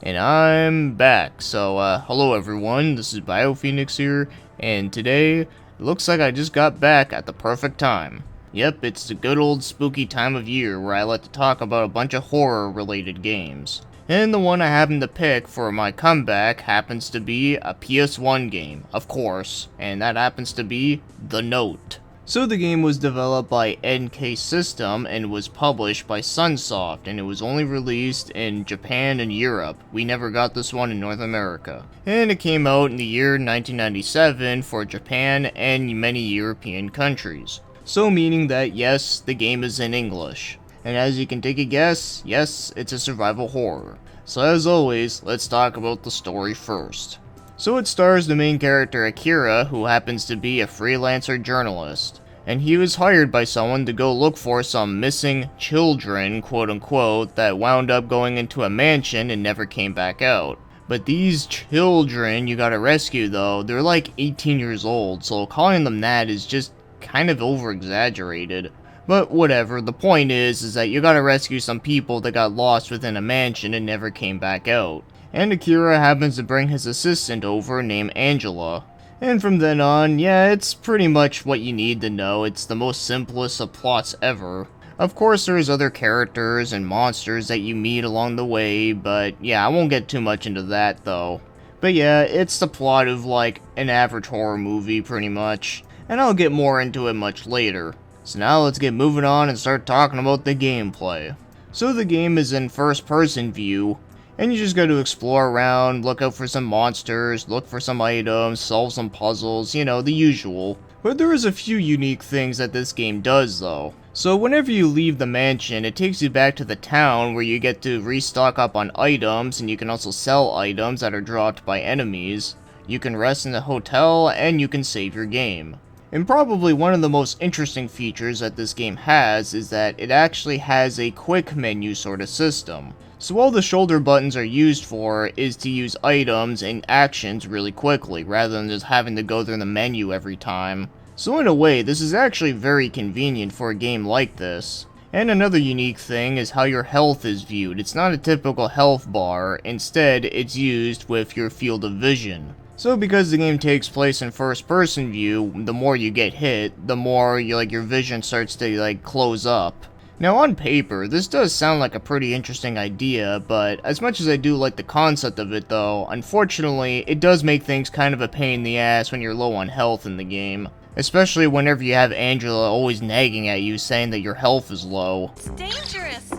And I'm back. So, hello everyone, this is BioPhoenix here, and today, it looks like I just got back at the perfect time. Yep, it's the good old spooky time of year where I like to talk about a bunch of horror-related games. And the one I happen to pick for my comeback happens to be a PS1 game, of course, and that happens to be The Note. So the game was developed by NK System and was published by Sunsoft, and it was only released in Japan and Europe. We never got this one in North America. And it came out in the year 1997 for Japan and many European countries. So meaning that yes, the game is in English. And as you can take a guess, yes, it's a survival horror. So as always, let's talk about the story first. So it stars the main character Akira, who happens to be a freelancer journalist. And he was hired by someone to go look for some missing children, quote unquote, that wound up going into a mansion and never came back out. But these children you gotta rescue though, they're like 18 years old, so calling them that is just kind of over exaggerated. But whatever, the point is that you gotta rescue some people that got lost within a mansion and never came back out. And Akira happens to bring his assistant over named Angela. And from then on, yeah, it's pretty much what you need to know. It's the most simplest of plots ever. Of course, there's other characters and monsters that you meet along the way, but yeah, I won't get too much into that though. But yeah, it's the plot of like an average horror movie pretty much, and I'll get more into it much later. So now let's get moving on and start talking about the gameplay. So the game is in first person view, and you just got to explore around, look out for some monsters, look for some items, solve some puzzles, you know, the usual. But there is a few unique things that this game does though. So whenever you leave the mansion, it takes you back to the town where you get to restock up on items, and you can also sell items that are dropped by enemies. You can rest in the hotel, and you can save your game. And probably one of the most interesting features that this game has is that it actually has a quick menu sort of system. So all the shoulder buttons are used for is to use items and actions really quickly, rather than just having to go through the menu every time. So in a way, this is actually very convenient for a game like this. And another unique thing is how your health is viewed. It's not a typical health bar, instead it's used with your field of vision. So because the game takes place in first person view, the more you get hit, the more your vision starts to close up. Now on paper, this does sound like a pretty interesting idea, but as much as I do like the concept of it though, unfortunately, it does make things kind of a pain in the ass when you're low on health in the game. Especially whenever you have Angela always nagging at you saying that your health is low. It's dangerous!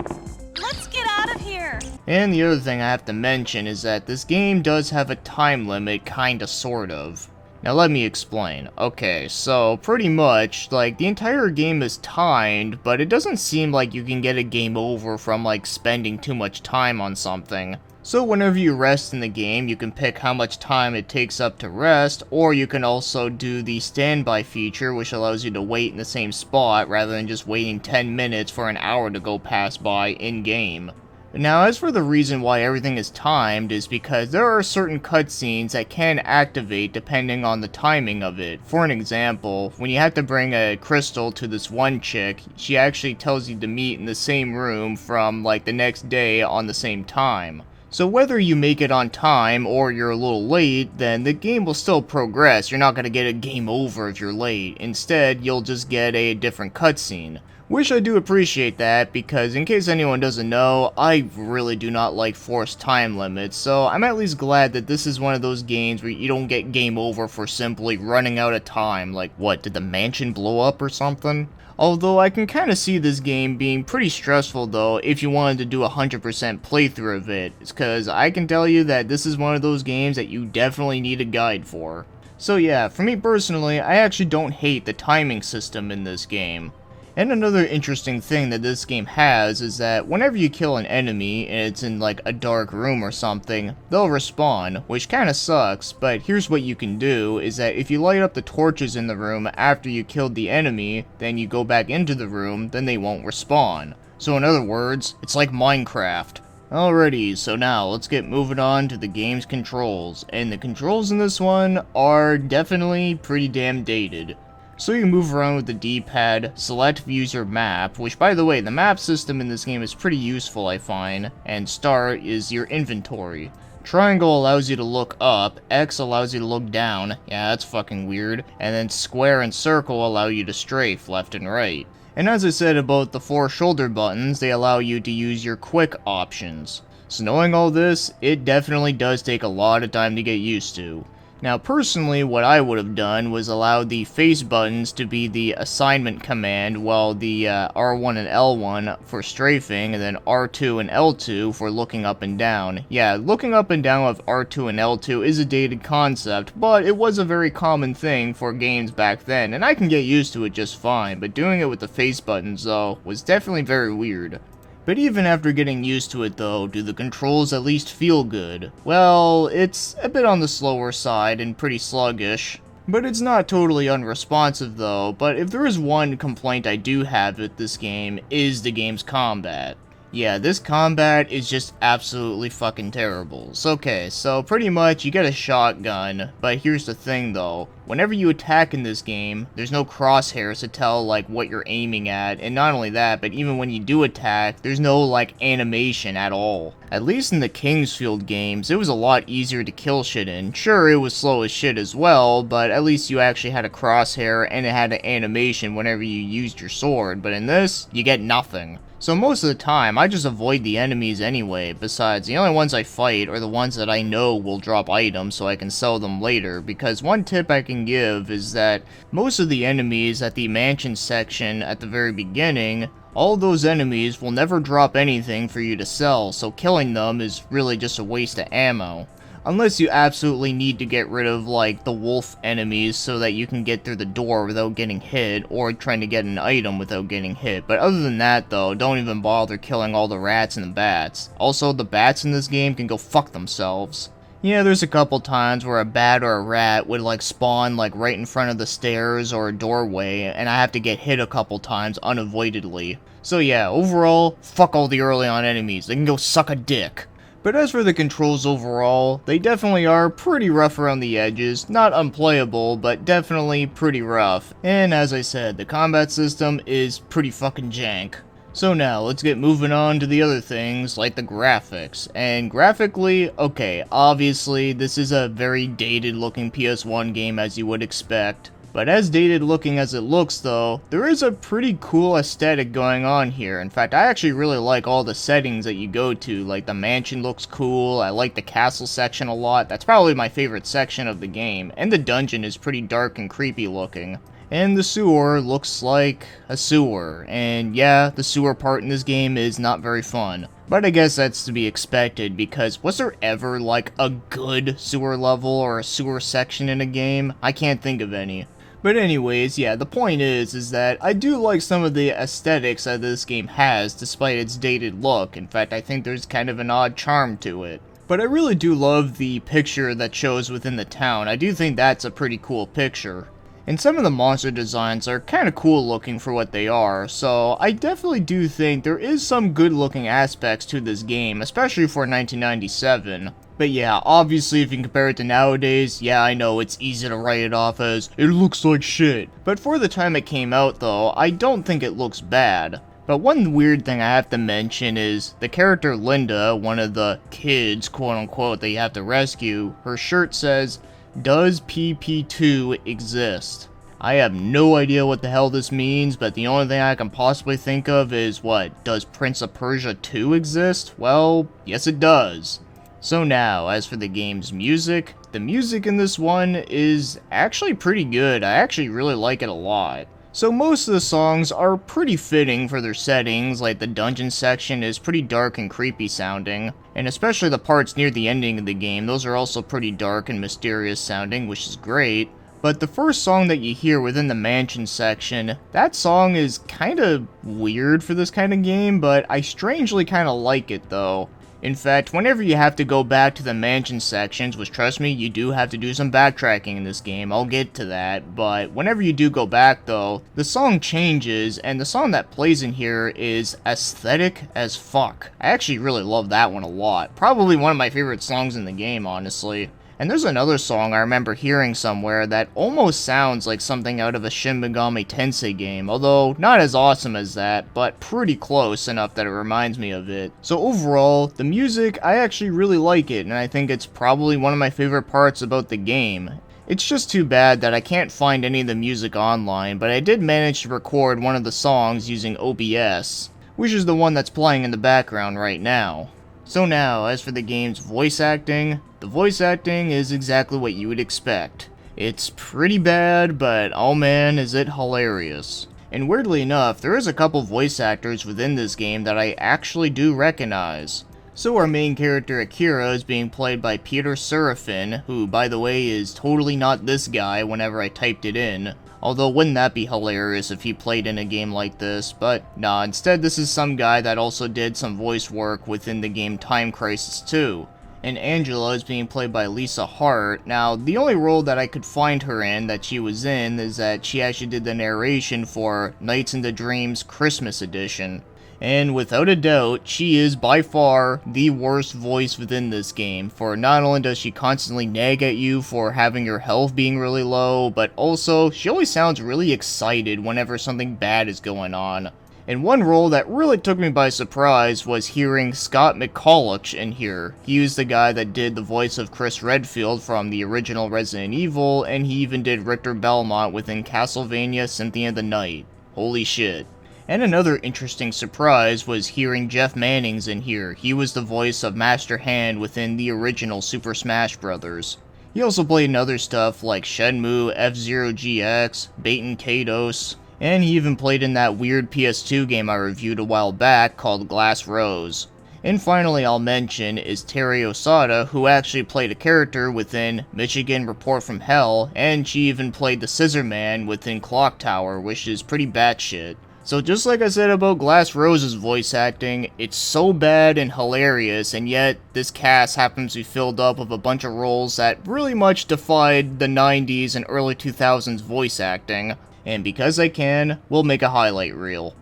Let's get out of here! And the other thing I have to mention is that this game does have a time limit, kinda sort of. Now let me explain. Okay, so pretty much, the entire game is timed, but it doesn't seem like you can get a game over from spending too much time on something. So whenever you rest in the game, you can pick how much time it takes up to rest, or you can also do the standby feature, which allows you to wait in the same spot rather than just waiting 10 minutes for an hour to go pass by in-game. Now, as for the reason why everything is timed is because there are certain cutscenes that can activate depending on the timing of it. For an example, when you have to bring a crystal to this one chick, she actually tells you to meet in the same room from the next day on the same time. So whether you make it on time or you're a little late, then the game will still progress. You're not going to get a game over if you're late. Instead, you'll just get a different cutscene. Which I do appreciate that, because in case anyone doesn't know, I really do not like forced time limits, so I'm at least glad that this is one of those games where you don't get game over for simply running out of time. What, did the mansion blow up or something? Although I can kinda see this game being pretty stressful though if you wanted to do a 100% playthrough of it, because I can tell you that this is one of those games that you definitely need a guide for. So yeah, for me personally, I actually don't hate the timing system in this game. And another interesting thing that this game has is that whenever you kill an enemy and it's in a dark room or something, they'll respawn, which kinda sucks, but here's what you can do is that if you light up the torches in the room after you killed the enemy, then you go back into the room, then they won't respawn. So in other words, it's like Minecraft. Alrighty, so now let's get moving on to the game's controls, and the controls in this one are definitely pretty damn dated. So you move around with the D-pad, select views your map, which by the way, the map system in this game is pretty useful I find, and start is your inventory. Triangle allows you to look up, X allows you to look down, yeah that's fucking weird, and then square and circle allow you to strafe left and right. And as I said about the 4 shoulder buttons, they allow you to use your quick options. So knowing all this, it definitely does take a lot of time to get used to. Now personally, what I would have done was allow the face buttons to be the assignment command, while the R1 and L1 for strafing, and then R2 and L2 for looking up and down. Yeah, looking up and down with R2 and L2 is a dated concept, but it was a very common thing for games back then, and I can get used to it just fine, but doing it with the face buttons though, was definitely very weird. But even after getting used to it though, do the controls at least feel good? Well, it's a bit on the slower side and pretty sluggish. But it's not totally unresponsive though, but if there is one complaint I do have with this game, is the game's combat. Yeah, this combat is just absolutely fucking terrible. So, okay, so pretty much you get a shotgun, but here's the thing though. Whenever you attack in this game, there's no crosshairs to tell like what you're aiming at, and not only that, but even when you do attack, there's no like animation at all. At least in the Kingsfield games, it was a lot easier to kill shit in. Sure, it was slow as shit as well, but at least you actually had a crosshair and it had an animation whenever you used your sword, but in this, you get nothing. So most of the time, I just avoid the enemies anyway. Besides, the only ones I fight are the ones that I know will drop items so I can sell them later, because one tip I can give is that most of the enemies at the mansion section at the very beginning, all those enemies will never drop anything for you to sell, so killing them is really just a waste of ammo. Unless you absolutely need to get rid of, like, the wolf enemies so that you can get through the door without getting hit, or trying to get an item without getting hit. But other than that, though, don't even bother killing all the rats and the bats. Also, the bats in this game can go fuck themselves. Yeah, there's a couple times where a bat or a rat would, like, spawn, like, right in front of the stairs or a doorway, and I have to get hit a couple times unavoidably. So yeah, overall, fuck all the early on enemies. They can go suck a dick. But as for the controls overall, they definitely are pretty rough around the edges, not unplayable, but definitely pretty rough. And as I said, the combat system is pretty fucking jank. So now, let's get moving on to the other things, like the graphics. And graphically, okay, obviously this is a very dated looking PS1 game as you would expect. But as dated looking as it looks though, there is a pretty cool aesthetic going on here. In fact, I actually really like all the settings that you go to, like the mansion looks cool, I like the castle section a lot, that's probably my favorite section of the game, and the dungeon is pretty dark and creepy looking. And the sewer looks like a sewer, and yeah, the sewer part in this game is not very fun. But I guess that's to be expected, because was there ever like a good sewer level or a sewer section in a game? I can't think of any. But anyways, yeah, the point is that I do like some of the aesthetics that this game has, despite its dated look. In fact, I think there's kind of an odd charm to it. But I really do love the picture that shows within the town. I do think that's a pretty cool picture. And some of the monster designs are kind of cool looking for what they are, so I definitely do think there is some good looking aspects to this game, especially for 1997. But yeah, obviously if you compare it to nowadays, yeah I know it's easy to write it off as, it looks like shit. But for the time it came out though, I don't think it looks bad. But one weird thing I have to mention is, the character Linda, one of the kids quote unquote that you have to rescue, her shirt says, "Does PP2 exist?" I have no idea what the hell this means, but the only thing I can possibly think of is, what, does Prince of Persia 2 exist? Well, yes it does. So now, as for the game's music, the music in this one is actually pretty good. I actually really like it a lot. So most of the songs are pretty fitting for their settings, like the dungeon section is pretty dark and creepy sounding, and especially the parts near the ending of the game, those are also pretty dark and mysterious sounding, which is great. But the first song that you hear within the mansion section, that song is kinda weird for this kind of game, but I strangely kinda like it though. In fact, whenever you have to go back to the mansion sections, which trust me, you do have to do some backtracking in this game, I'll get to that, but whenever you do go back though, the song changes, and the song that plays in here is aesthetic as fuck. I actually really love that one a lot. Probably one of my favorite songs in the game, honestly. And there's another song I remember hearing somewhere that almost sounds like something out of a Shin Megami Tensei game, although not as awesome as that, but pretty close enough that it reminds me of it. So overall, the music, I actually really like it, and I think it's probably one of my favorite parts about the game. It's just too bad that I can't find any of the music online, but I did manage to record one of the songs using OBS, which is the one that's playing in the background right now. So now, as for the game's voice acting, the voice acting is exactly what you would expect. It's pretty bad, but oh man, is it hilarious. And weirdly enough, there is a couple voice actors within this game that I actually do recognize. So our main character Akira is being played by Peter Serafin, who by the way is totally not this guy whenever I typed it in. Although wouldn't that be hilarious if he played in a game like this, but nah, instead this is some guy that also did some voice work within the game Time Crisis 2. And Angela is being played by Lisa Hart. Now, the only role that I could find her in that she was in is that she actually did the narration for Nights into Dreams Christmas Edition. And without a doubt, she is by far the worst voice within this game, for not only does she constantly nag at you for having your health being really low, but also, she always sounds really excited whenever something bad is going on. And one role that really took me by surprise was hearing Scott McCulloch in here. He was the guy that did the voice of Chris Redfield from the original Resident Evil, and he even did Richter Belmont within Castlevania Symphony of the Night. Holy shit. And another interesting surprise was hearing Jeff Mannings in here. He was the voice of Master Hand within the original Super Smash Bros. He also played in other stuff like Shenmue, F-Zero GX, Baten Kaitos, and he even played in that weird PS2 game I reviewed a while back called Glass Rose. And finally I'll mention is Terry Osada, who actually played a character within Michigan Report from Hell, and she even played the Scissor Man within Clock Tower, which is pretty batshit. So just like I said about Glass Rose's voice acting, it's so bad and hilarious, and yet this cast happens to be filled up with a bunch of roles that really much defied the 90s and early 2000s voice acting. And because I can, we'll make a highlight reel.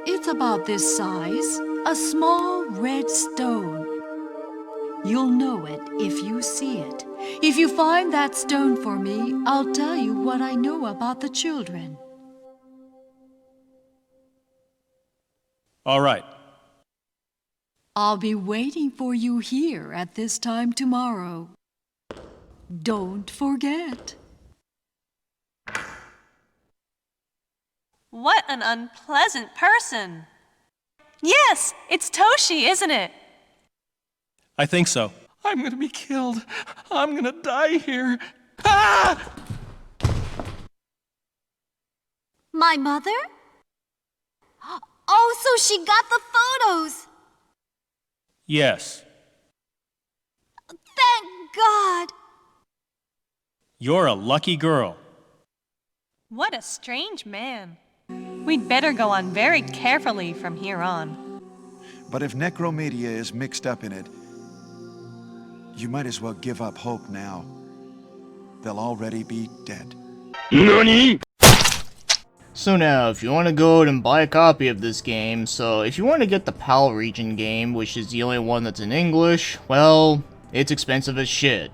It's about this size, a small red stone. You'll know it if you see it. If you find that stone for me, I'll tell you what I know about the children. All right. I'll be waiting for you here at this time tomorrow. Don't forget. What an unpleasant person. Yes, it's Toshi, isn't it? I think so. I'm gonna be killed. I'm gonna die here. Ah! My mother? Oh, so she got the photos! Yes. Thank God! You're a lucky girl. What a strange man. We'd better go on very carefully from here on. But if necromedia is mixed up in it, you might as well give up hope now. They'll already be dead. NANI?! So now, if you want to go out and buy a copy of this game, so if you want to get the PAL region game, which is the only one that's in English, well, it's expensive as shit.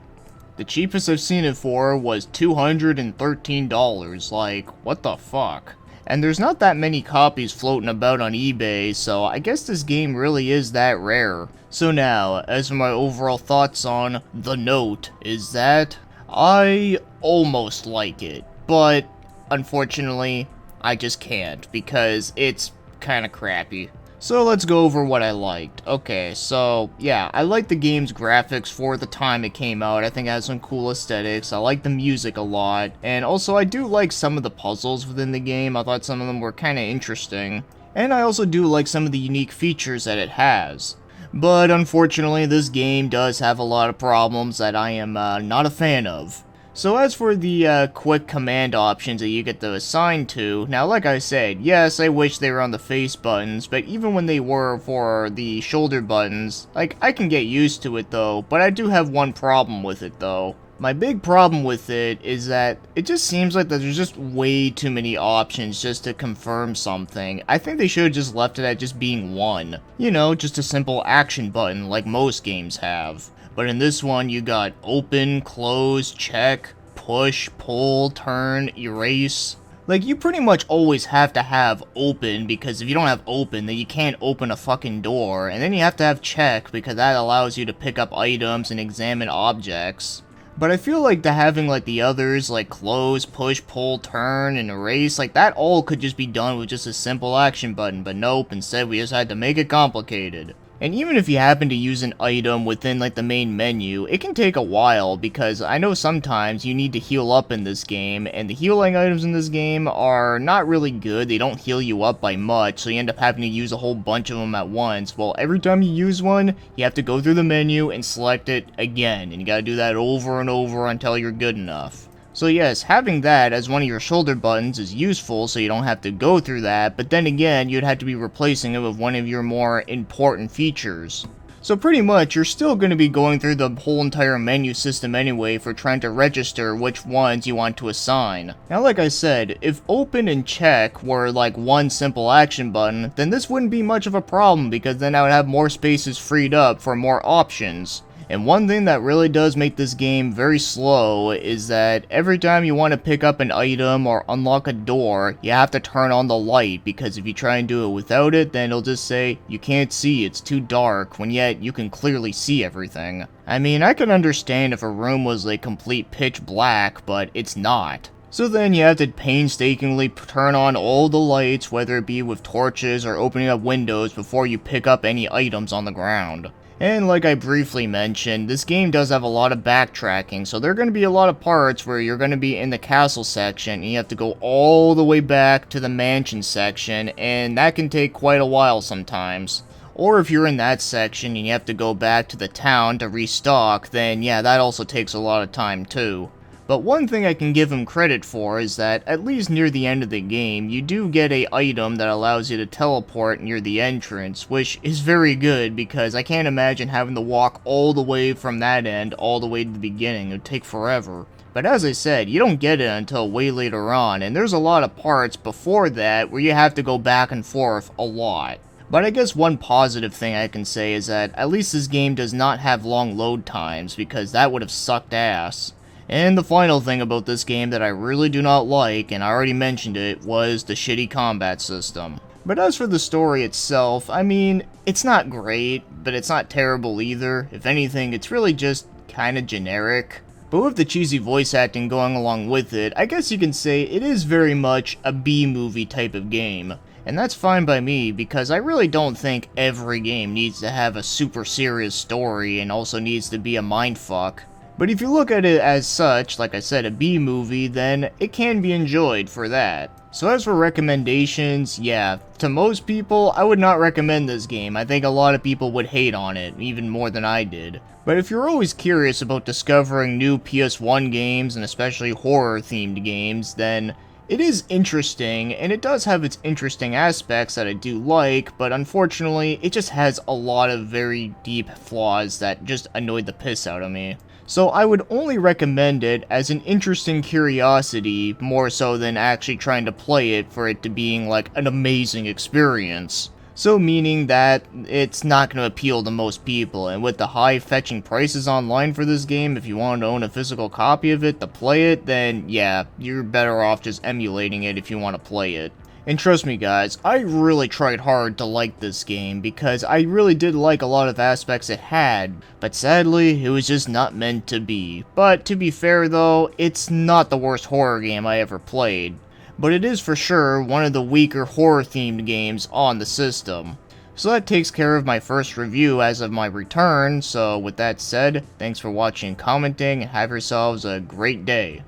The cheapest I've seen it for was $213, like, what the fuck? And there's not that many copies floating about on eBay, so I guess this game really is that rare. So now, as for my overall thoughts on The Note, is that I almost like it, but unfortunately, I just can't, because it's kinda crappy. So let's go over what I liked. Okay, so yeah, I like the game's graphics for the time it came out. I think it has some cool aesthetics. I like the music a lot, and also I do like some of the puzzles within the game. I thought some of them were kinda interesting. And I also do like some of the unique features that it has. But unfortunately, this game does have a lot of problems that I am not a fan of. So as for the quick command options that you get to assign to, now like I said, yes, I wish they were on the face buttons, but even when they were for the shoulder buttons, like, I can get used to it though, but I do have one problem with it though. My big problem with it is that it just seems like that there's just way too many options just to confirm something. I think they should have just left it at just being one. You know, just a simple action button like most games have. But in this one, you got open, close, check, push, pull, turn, erase. Like, you pretty much always have to have open, because if you don't have open, then you can't open a fucking door. And then you have to have check, because that allows you to pick up items and examine objects. But I feel like having like the others, like close, push, pull, turn, and erase, like that all could just be done with just a simple action button, but nope, instead we just had to make it complicated. And even if you happen to use an item within like the main menu, it can take a while, because I know sometimes you need to heal up in this game, and the healing items in this game are not really good. They don't heal you up by much, so you end up having to use a whole bunch of them at once. Well, every time you use one, you have to go through the menu and select it again, and you gotta do that over and over until you're good enough. So yes, having that as one of your shoulder buttons is useful so you don't have to go through that, but then again, you'd have to be replacing it with one of your more important features. So pretty much, you're still going to be going through the whole entire menu system anyway for trying to register which ones you want to assign. Now like I said, if open and check were like one simple action button, then this wouldn't be much of a problem, because then I would have more spaces freed up for more options. And one thing that really does make this game very slow is that every time you want to pick up an item or unlock a door, you have to turn on the light, because if you try and do it without it, then it'll just say, you can't see, it's too dark, when yet you can clearly see everything. I mean, I can understand if a room was like complete pitch black, but it's not. So then you have to painstakingly turn on all the lights, whether it be with torches or opening up windows, before you pick up any items on the ground. And like I briefly mentioned, this game does have a lot of backtracking, so there are going to be a lot of parts where you're going to be in the castle section, and you have to go all the way back to the mansion section, and that can take quite a while sometimes. Or if you're in that section and you have to go back to the town to restock, then yeah, that also takes a lot of time too. But one thing I can give him credit for is that, at least near the end of the game, you do get an item that allows you to teleport near the entrance, which is very good, because I can't imagine having to walk all the way from that end all the way to the beginning. It would take forever. But as I said, you don't get it until way later on, and there's a lot of parts before that where you have to go back and forth a lot. But I guess one positive thing I can say is that at least this game does not have long load times, because that would have sucked ass. And the final thing about this game that I really do not like, and I already mentioned it, was the shitty combat system. But as for the story itself, I mean, it's not great, but it's not terrible either. If anything, it's really just kinda generic. But with the cheesy voice acting going along with it, I guess you can say it is very much a B-movie type of game. And that's fine by me, because I really don't think every game needs to have a super serious story and also needs to be a mindfuck. But if you look at it as such, like I said, a B-movie, then it can be enjoyed for that. So as for recommendations, yeah, to most people, I would not recommend this game. I think a lot of people would hate on it, even more than I did. But if you're always curious about discovering new PS1 games, and especially horror-themed games, then it is interesting, and it does have its interesting aspects that I do like, but unfortunately, it just has a lot of very deep flaws that just annoyed the piss out of me. So I would only recommend it as an interesting curiosity, more so than actually trying to play it for it to being like an amazing experience. So meaning that it's not going to appeal to most people, and with the high fetching prices online for this game, if you want to own a physical copy of it to play it, then yeah, you're better off just emulating it if you want to play it. And trust me guys, I really tried hard to like this game, because I really did like a lot of aspects it had, but sadly, it was just not meant to be. But to be fair though, it's not the worst horror game I ever played. But it is for sure one of the weaker horror-themed games on the system. So that takes care of my first review as of my return, so with that said, thanks for watching and commenting, and have yourselves a great day.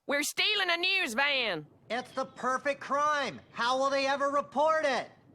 We're stealing a news van. It's the perfect crime. How will they ever report it?